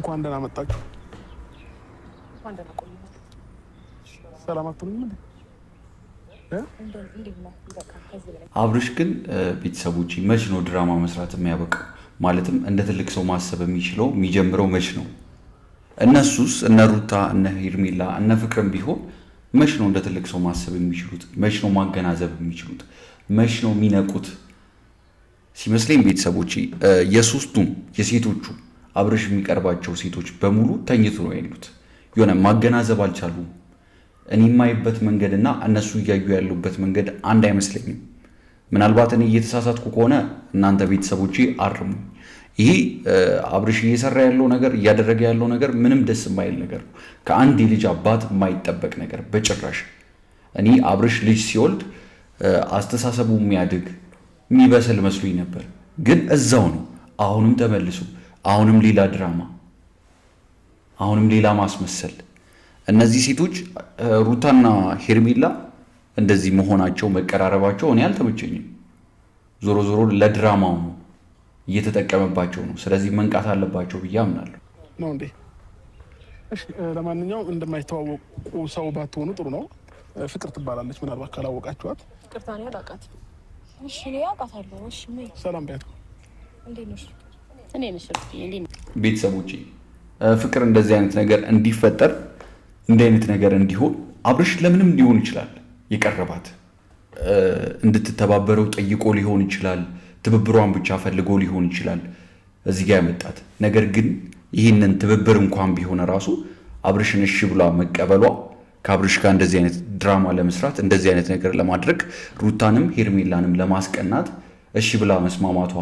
እንኳን ደህና መጣችሁ። ሰላም አትሉም እንዴ? አብርሽ ግን ቤተሰቦች መች ነው ድራማ መስራት የሚያበቃው? ማለትም እንደ ትልቅ ሰው ማሰብ የሚችለው የሚጀምረው መች ነው? እነሱስ እነ ሩታ እነ ሄርሜላ እነ ፍቅርም ቢሆን መች ነው እንደ ትልቅ ሰው ማሰብ የሚችሉት? መች ነው ማገናዘብ የሚችሉት? መች ነው የሚነቁት? ሲመስለኝ ቤተሰቦች የሶስቱም የሴቶቹ አብርሽ የሚቀርባቸው ሴቶች በሙሉ ተኝቶ ነው ያሉት። የሆነ ማገናዘብ አልቻሉም። እኔ የማይበት መንገድና እነሱ እያዩ ያሉበት መንገድ አንድ አይመስለኝም። ምናልባት እኔ እየተሳሳትኩ ከሆነ እናንተ ቤተሰቦቼ አርሙ። ይሄ አብርሽ እየሰራ ያለው ነገር እያደረገ ያለው ነገር ምንም ደስ የማይል ነገር ነው። ከአንድ የልጅ አባት የማይጠበቅ ነገር በጭራሽ። እኔ አብርሽ ልጅ ሲወልድ አስተሳሰቡ የሚያድግ የሚበስል መስሎኝ ነበር፣ ግን እዛው ነው። አሁንም ተመልሶ አሁንም ሌላ ድራማ፣ አሁንም ሌላ ማስመሰል። እነዚህ ሴቶች ሩታና ሄርሜላ እንደዚህ መሆናቸው መቀራረባቸው እኔ አልተመቸኝም። ዞሮ ዞሮ ለድራማው ነው እየተጠቀመባቸው ነው። ስለዚህ መንቃት አለባቸው ብዬ አምናለሁ። ነው እንዴ? እሺ፣ ለማንኛውም እንደማይተዋወቁ ሰው ባትሆኑ ጥሩ ነው። ፍቅር ትባላለች፣ ምናልባት ካላወቃችኋት። ፍቅር ታኔ አላውቃት። እሺ፣ እኔ አውቃታለሁ። እሺ፣ ሰላም ቢያት። እንዴት ነሽ? እኔ ነሽ ቤተሰቦቼ ፍቅር እንደዚህ አይነት ነገር እንዲፈጠር እንዲህ አይነት ነገር እንዲሆን አብርሽ ለምንም ሊሆን ይችላል የቀረባት እንድትተባበረው ጠይቆ ሊሆን ይችላል። ትብብሯን ብቻ ፈልጎ ሊሆን ይችላል እዚህ ጋር ያመጣት። ነገር ግን ይህንን ትብብር እንኳን ቢሆን ራሱ አብርሽን እሺ ብሏ መቀበሏ ከአብርሽ ጋር እንደዚህ አይነት ድራማ ለመስራት እንደዚህ አይነት ነገር ለማድረግ ሩታንም ሄርሜላንም ለማስቀናት እሺ ብላ መስማማቷ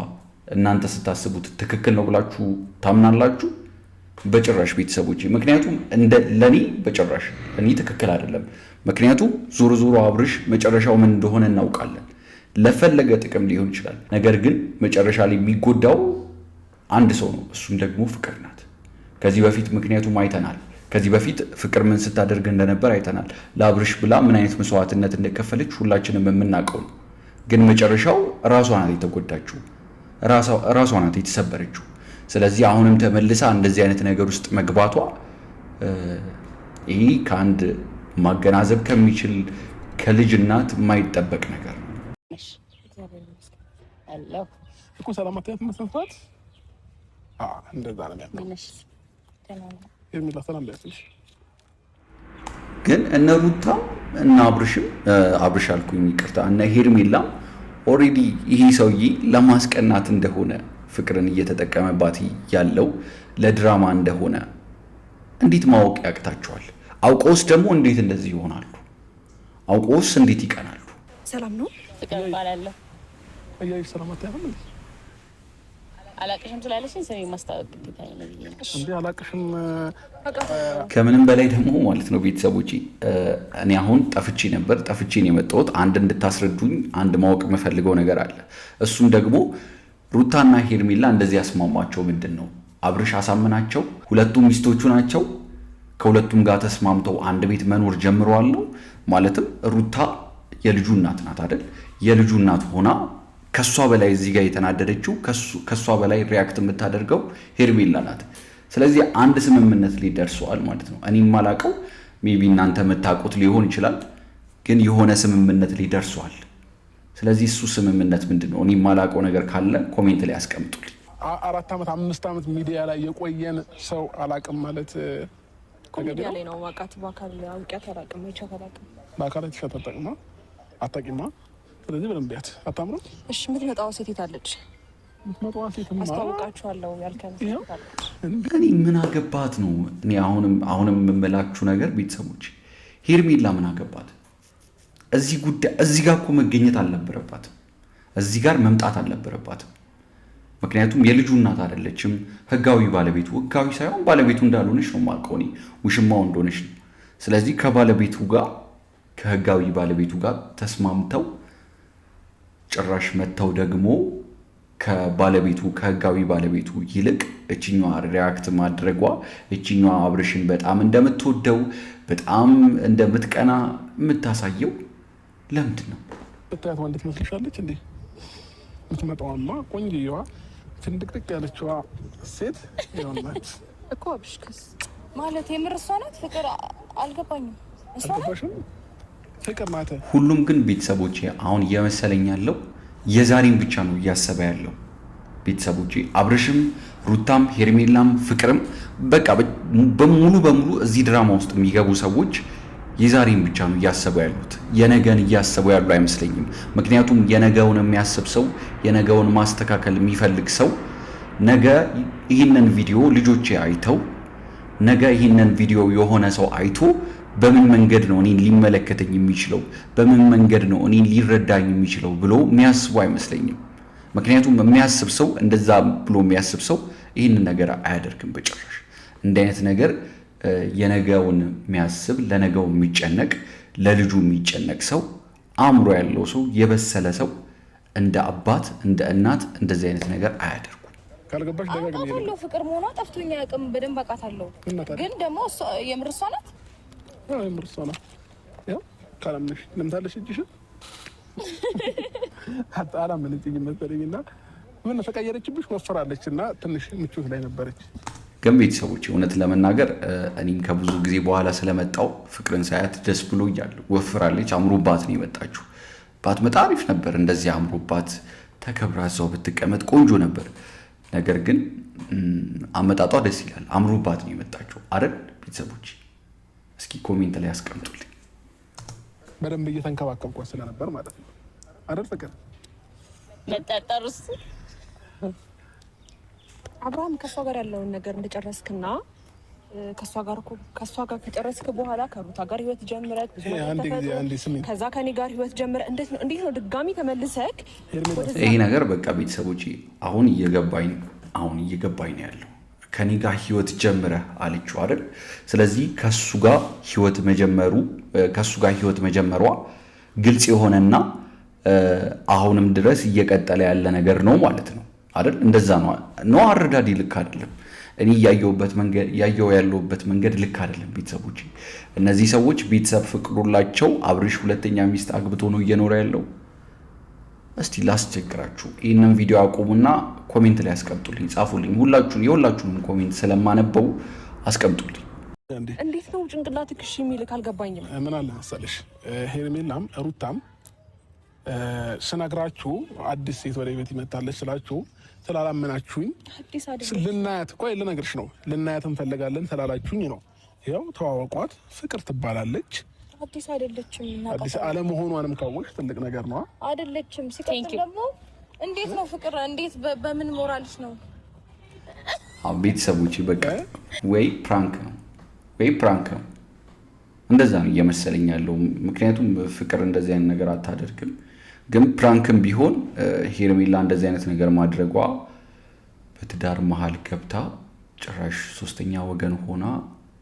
እናንተ ስታስቡት ትክክል ነው ብላችሁ ታምናላችሁ? በጭራሽ ቤተሰቦች። ምክንያቱም ለኔ በጭራሽ እኔ ትክክል አይደለም። ምክንያቱም ዞሮ ዞሮ አብርሽ መጨረሻው ምን እንደሆነ እናውቃለን። ለፈለገ ጥቅም ሊሆን ይችላል። ነገር ግን መጨረሻ ላይ የሚጎዳው አንድ ሰው ነው፣ እሱም ደግሞ ፍቅር ናት። ከዚህ በፊት ምክንያቱም አይተናል። ከዚህ በፊት ፍቅር ምን ስታደርግ እንደነበር አይተናል። ለአብርሽ ብላ ምን አይነት መስዋዕትነት እንደከፈለች ሁላችንም የምናውቀው ነው። ግን መጨረሻው ራሷ ናት የተጎዳችው፣ ራሷ ናት የተሰበረችው። ስለዚህ አሁንም ተመልሳ እንደዚህ አይነት ነገር ውስጥ መግባቷ ይህ ከአንድ ማገናዘብ ከሚችል ከልጅ እናት የማይጠበቅ ነገር ነው። እኮ ሰላም አትያት መስራት እንደዛ ነው የሚላ ሰላም ቢያስልሽ። ግን እነ ሩታም እና አብርሽ አልኩኝ ይቅርታ፣ እነ ሄርሜላም ኦልሬዲ ይሄ ሰውዬ ለማስቀናት እንደሆነ ፍቅርን እየተጠቀመባት ያለው ለድራማ እንደሆነ እንዴት ማወቅ ያቅታቸዋል? አውቀውስ ደግሞ እንዴት እንደዚህ ይሆናሉ? አውቀውስ እንዴት ይቀናሉ? ሰላም ነው ፍቅር ባላለሁ አያይ ሰላም አትያም እንዴ? አላቅሽም ስላለሽኝ ስሜ ማስታወቅ ግዴታ ነው እንዴ? አላቅሽም። ከምንም በላይ ደግሞ ማለት ነው ቤተሰቦቼ እኔ አሁን ጠፍቼ ነው የመጣሁት። አንድ እንድታስረዱኝ አንድ ማወቅ የምፈልገው ነገር አለ። እሱም ደግሞ ሩታና ሄርሜላ እንደዚህ ያስማማቸው ምንድን ነው? አብርሽ አሳምናቸው፣ ሁለቱም ሚስቶቹ ናቸው። ከሁለቱም ጋር ተስማምተው አንድ ቤት መኖር ጀምረዋል ነው ማለትም። ሩታ የልጁ እናት ናት አይደል? የልጁ እናት ሆና ከሷ በላይ እዚህ ጋር የተናደደችው ከሷ በላይ ሪያክት የምታደርገው ሄርሜላ ናት። ስለዚህ አንድ ስምምነት ላይ ደርሰዋል ማለት ነው። እኔ የማላውቀው ሜቢ እናንተ የምታውቁት ሊሆን ይችላል፣ ግን የሆነ ስምምነት ላይ ደርሰዋል። ስለዚህ እሱ ስምምነት ምንድን ነው? እኔ የማላውቀው ነገር ካለ ኮሜንት ላይ አስቀምጡልኝ። 4 ዓመት 5 ዓመት ሚዲያ ላይ የቆየን ሰው አላውቅም ማለት ሚዲያ ላይ ነው ማውቃት። በአካል አውቂያት አላውቅም፣ አይቻት አላውቅም። በአካል ተጠቅማ አታውቂማ። ስለዚህ በደንብ ቢያት አታምሩም። እሺ፣ የምትመጣው ሴት አለች። የምትመጣው ሴት አስታውቃችኋለሁ ያልከን እኔ ምን አገባት ነው? እኔ አሁንም የምላችሁ ነገር ቤተሰቦች፣ ሄርሜላ ምን አገባት? እዚህ ጉዳይ እዚህ ጋር እኮ መገኘት አልነበረባትም። እዚህ ጋር መምጣት አልነበረባትም። ምክንያቱም የልጁ እናት አይደለችም። ህጋዊ ሳይሆን ባለቤቱ እንዳልሆነች ነው የማውቀው እኔ፣ ውሽማው እንደሆነች ነው። ስለዚህ ከባለቤቱ ጋር ከህጋዊ ባለቤቱ ጋር ተስማምተው ጭራሽ መተው ደግሞ ከህጋዊ ባለቤቱ ይልቅ እችኛዋ ሪያክት ማድረጓ እችኛዋ አብርሽን በጣም እንደምትወደው በጣም እንደምትቀና የምታሳየው ለምንድን ነው? ብታያት ወንድ ትመስልሻለች እንዴ? የምትመጣዋማ ቆንጆዋ ፍንድቅድቅ ያለችዋ ሴት ይሆናለች። እኮ አብሽክስ ማለት የምር እሷ ናት? ፍቅር አልገባኝም። እሷ ናት ፍቅር ናት። ሁሉም ግን ቤተሰቦቼ አሁን እየመሰለኝ ያለው የዛሬን ብቻ ነው እያሰበ ያለው። ቤተሰቦቼ አብርሽም ሩታም ሄርሜላም ፍቅርም በቃ በሙሉ እዚህ ድራማ ውስጥ የሚገቡ ሰዎች የዛሬን ብቻ ነው እያሰቡ ያሉት። የነገን እያሰቡ ያሉ አይመስለኝም። ምክንያቱም የነገውን የሚያስብ ሰው የነገውን ማስተካከል የሚፈልግ ሰው ነገ ይህንን ቪዲዮ ልጆቼ አይተው ነገ ይህንን ቪዲዮ የሆነ ሰው አይቶ በምን መንገድ ነው እኔን ሊመለከተኝ የሚችለው በምን መንገድ ነው እኔን ሊረዳኝ የሚችለው ብሎ የሚያስቡ አይመስለኝም። ምክንያቱም የሚያስብ ሰው እንደዛ ብሎ የሚያስብ ሰው ይህንን ነገር አያደርግም በጭራሽ። እንዲህ አይነት ነገር የነገውን የሚያስብ ለነገው የሚጨነቅ ለልጁ የሚጨነቅ ሰው አእምሮ ያለው ሰው የበሰለ ሰው እንደ አባት እንደ እናት እንደዚህ አይነት ነገር አያደርጉም። ካልገባሽ ደጋግሜ ፍቅር መሆኗ ጠፍቶኛ ያውቅም በደንብ አውቃታለሁ። ግን ደግሞ የምር እሷ ናት። የምር እሷ ናት። ያው ካላምንሽ ለምታለሽ እጅሽ አላምን እንጂ መሰለኝና ምን ተቀየረችብሽ? ወፈራለች እና ትንሽ ምቾት ላይ ነበረች። ግን ቤተሰቦች እውነት ለመናገር እኔም ከብዙ ጊዜ በኋላ ስለመጣው ፍቅርን ሳያት ደስ ብሎኛል። ወፍራለች፣ አምሮባት ነው የመጣችው። ባትመጣ አሪፍ ነበር። እንደዚህ አምሮባት ተከብራ እዛው ብትቀመጥ ቆንጆ ነበር። ነገር ግን አመጣጧ ደስ ይላል። አምሮባት ነው የመጣችው አይደል ቤተሰቦች? እስኪ ኮሜንት ላይ አስቀምጡልኝ። በደንብ እየተንከባከብኳት ስለነበር ማለት ነው አይደል? ፍቅር መጣጣሩስ አብርሃም ከሷ ጋር ያለውን ነገር እንደጨረስክና ከሷ ጋር ከጨረስክ በኋላ ከሩታ ጋር ህይወት ጀምረክ ብዙ ከዛ ከኔ ጋር ህይወት ጀምረ እንዴት ነው ድጋሚ ተመልሰክ? ይሄ ነገር በቃ ቤተሰቦች አሁን እየገባኝ ነው ያለው። ከኔ ጋር ህይወት ጀምረ አለችው አይደል? ስለዚህ ከሱ ጋር ህይወት መጀመሯ ግልጽ የሆነና አሁንም ድረስ እየቀጠለ ያለ ነገር ነው ማለት ነው አይደል? እንደዛ ነው አረዳዲ ልክ አይደለም። እኔ ያለሁበት መንገድ ልክ አይደለም ቤተሰቦች። እነዚህ ሰዎች ቤተሰብ ፍቅሩላቸው አብርሽ ሁለተኛ ሚስት አግብቶ ነው እየኖረ ያለው። እስቲ ላስቸግራችሁ፣ ይህንን ቪዲዮ አቁሙና ኮሜንት ላይ አስቀምጡልኝ፣ ጻፉልኝ። የሁላችሁንም ኮሜንት ስለማነበው አስቀምጡልኝ። እንዴት ነው ጭንቅላትክ እሺ የሚልክ አልገባኝም። ምን አለ መሰለሽ ሄርሜላም ሩታም ስነግራችሁ አዲስ ሴት ወደ ቤት ይመጣለች ስላችሁ ስላላመናችሁኝ ልናያት ቆይ ልነግርሽ ነው። ልናያት እንፈልጋለን ስላላችሁኝ ነው። ያው ተዋወቋት፣ ፍቅር ትባላለች። አዲስ አይደለችም። አዲስ አለመሆኗንም ካወቅሽ ትልቅ ነገር ነው። አይደለችም። ሲቀጥል ደግሞ እንዴት ነው ፍቅር እንዴት በምን ሞራልሽ ነው? ቤተሰቦች በቃ ወይ ፕራንክ ነው እንደዛ ነው እየመሰለኝ ያለው። ምክንያቱም ፍቅር እንደዚህ አይነት ነገር አታደርግም። ግን ፕራንክም ቢሆን ሄርሜላ እንደዚህ አይነት ነገር ማድረጓ በትዳር መሀል ገብታ ጭራሽ ሶስተኛ ወገን ሆና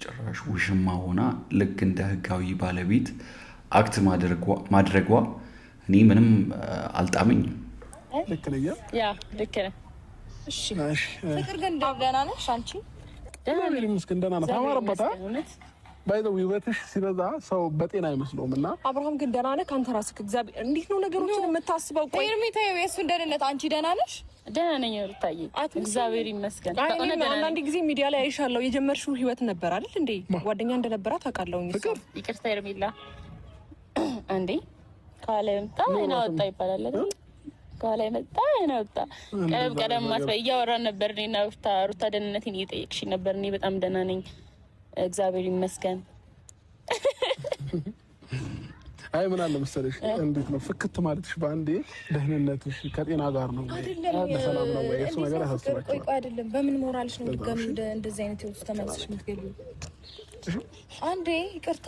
ጭራሽ ውሽማ ሆና ልክ እንደ ህጋዊ ባለቤት አክት ማድረጓ እኔ ምንም አልጣመኝም። ልክ ነኝ። ያ ልክ ነህ። እሺ ፍቅር ግን ደህና ነሽ አንቺ? ደህና ነኝ። ታማረበታ ባይዘው ውበትሽ ሲበዛ ሰው በጤና አይመስለውም። እና አብርሃም ግን ደህና ነህ አንተ ራስህ? እግዚአብሔር እንዴት ነው ነገሮችን የምታስበው? ቆይ እርሚታዬ የእሱን ደህንነት አንቺ ደህና ነሽ? ደህና ነኝ ሩታዬ፣ እግዚአብሔር ይመስገን። አንዳንድ ጊዜ ሚዲያ ላይ አይሻለሁ። የጀመርሽው ህይወት ነበር አይደል እንዴ? ጓደኛ እንደነበራት አውቃለሁ። ይቅርታ ኤርሜላ፣ አንዴ ከኋላ መጣ አይና ወጣ ይባላል አይደል? ከኋላ መጣ አይና ወጣ። ቀደም ማስበይ እያወራን ነበር እኔና ሩታ ደህንነቴን እየጠየቅሽኝ ነበር። እኔ በጣም ደህና ነኝ እግዚአብሔር ይመስገን። አይ ምን አለ መሰለሽ እንዴት ነው ፍክት ማለትሽ በአንዴ ደህንነትሽ ከጤና ጋር ነው በሰላም ነው ወይ? እሱ ነገር አሳስባችሁ። ቆይ አይደለም በምን ሞራልሽ ነው ድጋሚ እንደዚህ አይነት ህይወት ተመልሰሽ የምትገቢው? አንዴ ይቅርታ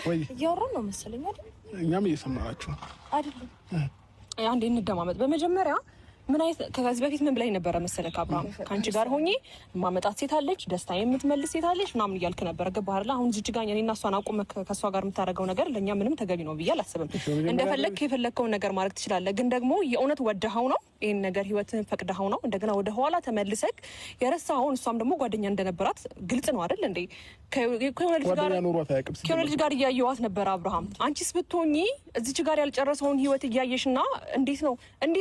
ወይ እያወራን ነው መሰለኝ አይደል? እኛም እየሰማናችሁ አይደለም። አንዴ እንደማመጥ በመጀመሪያ ምን አይነት ከዚህ በፊት ምን ብላይ ነበረ መሰለህ? አብርሃም ካንቺ ጋር ሆኜ ማመጣት ሴት አለች፣ ደስታ የምትመልስ ሴት አለች ምናምን እያልክ ነበር። ገባህ አይደል? አሁን እዚህ ጋር እኔና እሷን አቁመህ ከእሷ ጋር የምታደርገው ነገር ለእኛ ምንም ተገቢ ነው ብዬ አላስብም። እንደፈለግህ የፈለግከውን ነገር ማድረግ ትችላለህ። ግን ደግሞ የእውነት ወደኸው ነው ይሄን ነገር ህይወትን ፈቅደኸው ነው እንደገና ወደ ኋላ ተመልሰክ የረሳኸውን እሷም ደግሞ ጓደኛ እንደነበራት ግልጽ ነው አይደል እንዴ? ከሆነ ልጅ ጋር እያየዋት ነበር አብርሃም። አንቺስ ብትሆኚ እዚች ጋር ያልጨረሰውን ህይወት እያየሽና እንዴት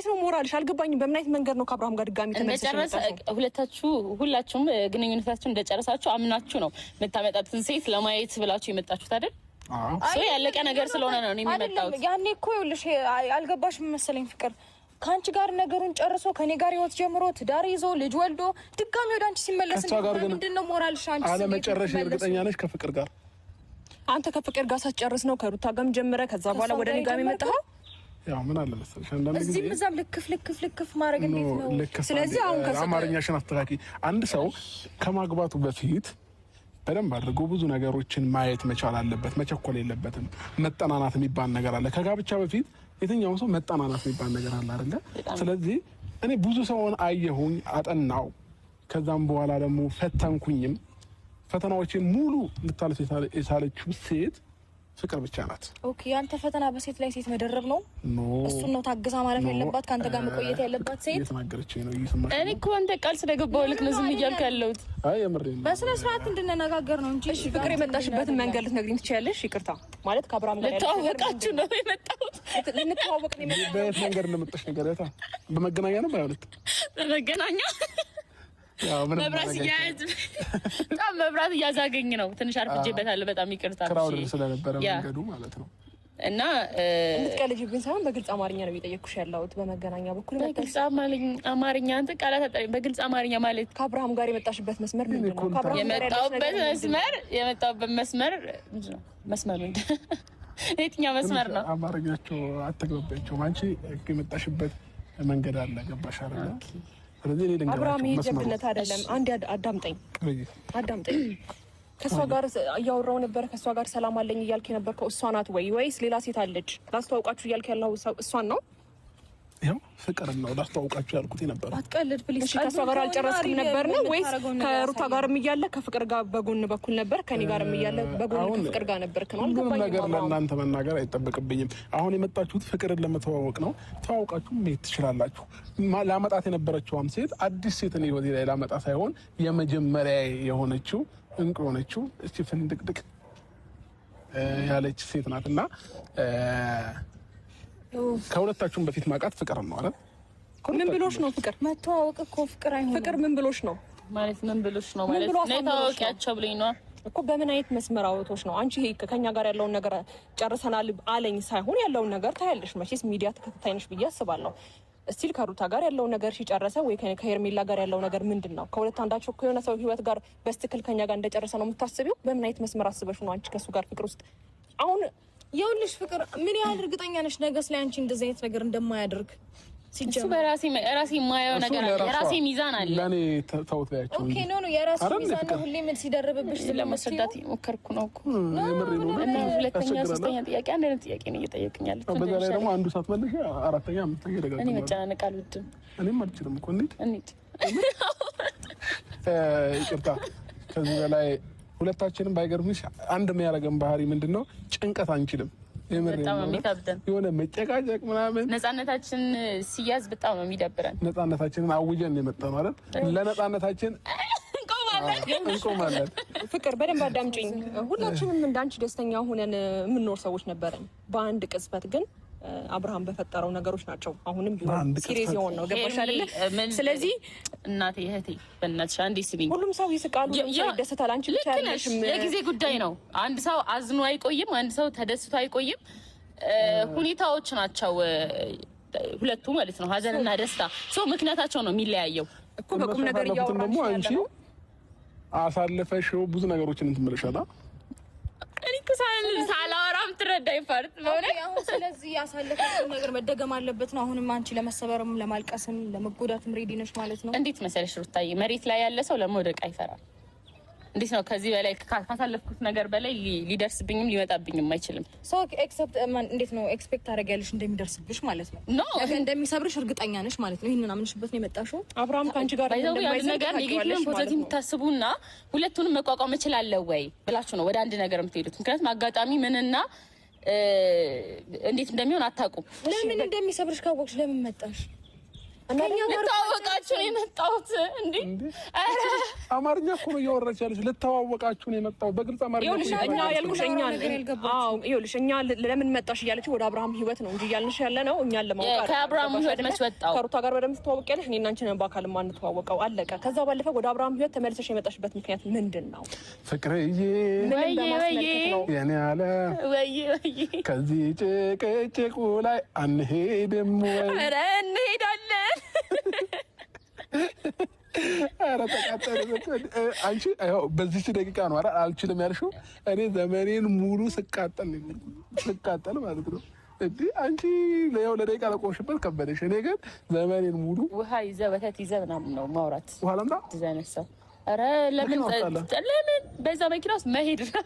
ነው ሞራልሽ? አልገባኝም። በምን አይነት መንገድ ነው ከአብርሃም ጋር ድጋሚ ተመልሰሽ ሁላችሁም ግንኙነታችሁ እንደጨረሳችሁ አምናችሁ ነው የምታመጣትን ሴት ለማየት ብላችሁ የመጣችሁት አይደል? ያለቀ ነገር ስለሆነ ነው የሚመጣው። ያኔ እኮ ይኸውልሽ አልገባሽም መሰለኝ ፍቅር ከአንቺ ጋር ነገሩን ጨርሶ ከኔ ጋር ህይወት ጀምሮ ትዳር ይዞ ልጅ ወልዶ ድጋሚ ወደ አንቺ ሲመለስ ምንድነው ሞራልሽ? አንቺ አለመጨረሻ እርግጠኛ ነሽ ከፍቅር ጋር? አንተ ከፍቅር ጋር ሳትጨርስ ነው ከሩታ ጋርም ጀምረ ከዛ በኋላ ወደ እኔ ጋር የመጣው? ያው ምን አለ መሰለሽ አንዳንድ ጊዜ እዚህም እዛም ልክፍ ማድረግ እንዴት ነው? ስለዚህ አሁን አማርኛሽን አስተካኪ። አንድ ሰው ከማግባቱ በፊት በደንብ አድርጎ ብዙ ነገሮችን ማየት መቻል አለበት። መቸኮል የለበትም። መጠናናት የሚባል ነገር አለ። ከጋብቻ በፊት የትኛው ሰው መጠናናት የሚባል ነገር አለ አይደለ? ስለዚህ እኔ ብዙ ሰውን አየሁኝ፣ አጠናው። ከዛም በኋላ ደግሞ ፈተንኩኝም። ፈተናዎችን ሙሉ ልታልፍ የቻለችው ሴት ፍቅር ብቻ ናት። ኦኬ፣ ያንተ ፈተና በሴት ላይ ሴት መደረብ ነው? እሱን ነው ታግዛ ማለት ያለባት ካንተ ጋር መቆየት ያለባት ሴት? እየተናገረችኝ ነው እየሰማሽ? እኔ እኮ አንተ ቃል ስለገባው ልክ ነው ዝም እያልኩ ያለሁት። አይ የምሬን ነው። በስነ ስርዓት እንድንነጋገር ነው እንጂ። እሺ ፍቅር የመጣሽበትን መንገድ ልትነግሪኝ ትችያለሽ? ይቅርታ ማለት ከአብርሃም ጋር ልተዋወቃችሁ ነው የመጣሁት። ልንተዋወቅ ነው የመጣሁት። በየት መንገድ እንደመጣሽ ነገር ያታ በመገናኛ ነው ባይሆንት በመገናኛ መብራት እያዛገኝ ነው። ትንሽ አርፍጄበታለሁ። በጣም ይቅርታ። ክራውድ ስለነበረ መንገዱ ማለት ነው። እና እንድትቀልጂብኝ ሳይሆን በግልጽ አማርኛ ነው እየጠየኩሽ ያለሁት። በመገናኛ በኩል በግልጽ አማርኛ አንተ ቃላት አጠሪኝ። በግልጽ አማርኛ ማለት ከአብርሃም ጋር የመጣሽበት መስመር ምንድን ነው? የመጣሁበት መስመር መስመሩ የትኛው መስመር ነው? አማርኛቸው አትግባቢያቸውም። አንቺ የመጣሽበት መንገድ አለ። ገባሽ አይደል? አብርሃም ይጀብነት አይደለም። አንድ አዳምጠኝ። ከሷ ጋር እያወራው ነበር። ከሷ ጋር ሰላም አለኝ እያልክ የነበርከው እሷ ናት ወይስ ሌላ ሴት አለች? ላስተዋውቃችሁ እያልክ ያለው እሷን ነው? ያው ፍቅር ነው ላስተዋውቃችሁ ያልኩት ነበር። አትቀልድ ፕሊዝ። ከሷ ጋር አልጨረስክም ነበር ነው ወይስ ከሩታ ጋርም እያለ ከፍቅር ጋር በጎን በኩል ነበር? ከኔ ጋርም እያለ በጎን ከፍቅር ጋር ነበርክ ነው? ሁሉም ነገር ለእናንተ መናገር አይጠበቅብኝም። አሁን የመጣችሁት ፍቅርን ለመተዋወቅ ነው። ተዋውቃችሁ መሄድ ትችላላችሁ። ላመጣት የነበረችውም ሴት አዲስ ሴትን ህይወቴ ላይ ላመጣ ሳይሆን የመጀመሪያ የሆነችው እንቁ የሆነችው እስቲ ፍንድቅድቅ ያለች ሴት ናትና ከሁለታችሁም በፊት ማውቃት ፍቅር ነው አይደል? ምን ብሎሽ ነው ፍቅር? መተዋወቅ እኮ ፍቅር አይሆንም። ፍቅር ምን ብሎሽ ነው ማለት? ምን ብሎሽ ነው ማለት? ነታወቂያቸው ብለኝ ነው እኮ። በምን አይነት መስመር አውቶሽ ነው? አንቺ ከኛ ጋር ያለውን ነገር ጨርሰናል አለኝ ሳይሆን ያለውን ነገር ታያለሽ። መቼስ ሚዲያ ተከታታይ ነሽ ብዬ አስባለሁ። እስቲል ከሩታ ጋር ያለው ነገር ሲጨረሰ ወይ ከሄርሜላ ጋር ያለው ነገር ምንድን ነው? ከሁለት አንዳቸው ከሆነ ሰው ህይወት ጋር በስትክል ከኛ ጋር እንደጨረሰ ነው የምታስቢው? በምን አይነት መስመር አስበሽ ነው አንቺ ከሱ ጋር ፍቅር ውስጥ አሁን? ይኸውልሽ ፍቅር ምን ያህል እርግጠኛ ነሽ ነገስ ላይ አንቺ እንደዚህ አይነት ነገር እንደማያደርግ? ሲጀምር በራሴ የማየው ነገር አለ። የራሴ ሚዛን አለ። ለኔ ተውት ያቸው ኦኬ ነው የራሴ ሚዛን ነው። ሁሌ ምን ሲደረብብሽ ለማስረዳት ሞከርኩ ነው እኮ። እና ሁለተኛ ሶስተኛ ጥያቄ አንድ አይነት ጥያቄ ነው እየጠየቅኝ ያለሁት። በዛ ላይ ደግሞ አንዱ ሳትመልሽ አራተኛ አምስተኛ ደጋግሞ እኔ መጨናነቅ አልወድም። እኔም አልችልም እኮ እንዴት ይቅርታ። ከዚህ በላይ ሁለታችንም ባይገርምሽ አንድ የሚያደርገን ባህሪ ምንድነው? ጭንቀት አንችልም። በጣም የሚከብደን የሆነ መጨቃጨቅ ምናምን። ነፃነታችን ሲያዝ በጣም ነው የሚደብረን። ነፃነታችንን አውጀን የመጣን ማለት ለነፃነታችን እንቆማለን። ፍቅር በደንብ አዳምጪኝ። ሁላችንም እንዳንቺ ደስተኛ ሆነን የምንኖር ሰዎች ነበረን። በአንድ ቅጽበት ግን አብርሃም በፈጠረው ነገሮች ናቸው አሁንም ቢሆን ሲሪየስ የሆነ ነው። ገባሽ አይደለ? ስለዚህ እናቴ እህቴ በእናትሽ አንዴ ስሚኝ። ሁሉም ሰው ይስቃሉ፣ ይደሰታል። አንቺ ብቻ አይደለሽም። የጊዜ ጉዳይ ነው። አንድ ሰው አዝኖ አይቆይም፣ አንድ ሰው ተደስቶ አይቆይም። ሁኔታዎች ናቸው ሁለቱ ማለት ነው። ሀዘንና ደስታ ሰው ምክንያታቸው ነው የሚለያየው እኮ። በቁም ነገር እያወራን አንቺ አሳልፈሽው ብዙ ነገሮችን እንትመለሻላ ሳላወራም ትረዳኝ ፓርት ነው። አሁን ስለዚህ ያሳለፈው ነገር መደገም አለበት ነው። አሁንም አንቺ ለመሰበርም ለማልቀስም ለመጎዳትም ሬዲ ነሽ ማለት ነው። እንዴት መሰለሽ ሩታዬ፣ መሬት ላይ ያለ ሰው ለመውደቅ አይፈራም። እንዴት ነው ከዚህ በላይ ካሳለፍኩት ነገር በላይ ሊደርስብኝም ሊመጣብኝም አይችልም። ሶ ኤክሰፕት እንዴት ነው ኤክስፔክት ታደርጊያለሽ እንደሚደርስብሽ ማለት ነው? ኖ እንደሚሰብርሽ እርግጠኛ ነሽ ማለት ነው። ይሄንን አምንሽበት ነው የመጣሽው? አብርሃም ካንቺ ጋር እንደማይዘው ነገር ኔጌቲቭን ፖዚቲቭ ታስቡና ሁለቱንም መቋቋም እችላለሁ ወይ ብላችሁ ነው ወደ አንድ ነገር የምትሄዱት። ምክንያቱም አጋጣሚ ምንና እንዴት እንደሚሆን አታውቁም። ለምን እንደሚሰብርሽ ካወቅሽ ለምን መጣሽ? ልታወቃችሁ ነው የመጣሁት እንዴ? አማርኛ እኮ ነው እያወራች ያለች። ልታዋወቃችሁ ነው የመጣሁት በግልጽ አማርኛ። እኛ ያልኩሽ እኛ ለምን መጣሽ እያለች ወደ አብርሃም ህይወት ነው እንጂ እያልንሽ ያለ ነው እኛን ለማውቃት። ከአብርሃም ህይወት መች ወጣው? ከሩታ ጋር በደምብ ትተዋወቂያለሽ። እኔና አንቺ ነን በአካል የማንተዋወቀው። አለቀ። ከዛ ባለፈ ወደ አብርሃም ህይወት ተመልሰሽ የመጣሽበት ምክንያት ምንድን ነው? ፍቅርዬ የኔ አለ ከዚህ ጭቅጭቁ ላይ አንሄድም ወይ? ኧረ እንሄዳለን። ኧረ ተቃጠል። አንቺ በዚች ደቂቃ ነው አይደል አልችልም ያልሽው? እኔ ዘመኔን ሙሉ ስቃጠል ማለት ነው። እንዴ አንቺ ለያው ለደቂቃ ለቆምሽበት ከበደሽ። እኔ ግን ዘመኔን ሙሉ ውሃ ይዘህ ወተት ይዘህ ምናምን ነው ማውራት። ውሃ ለምዳ ዲዛይነር ሰው ኧረ ለምን በዛ መኪና ውስጥ መሄድ ነው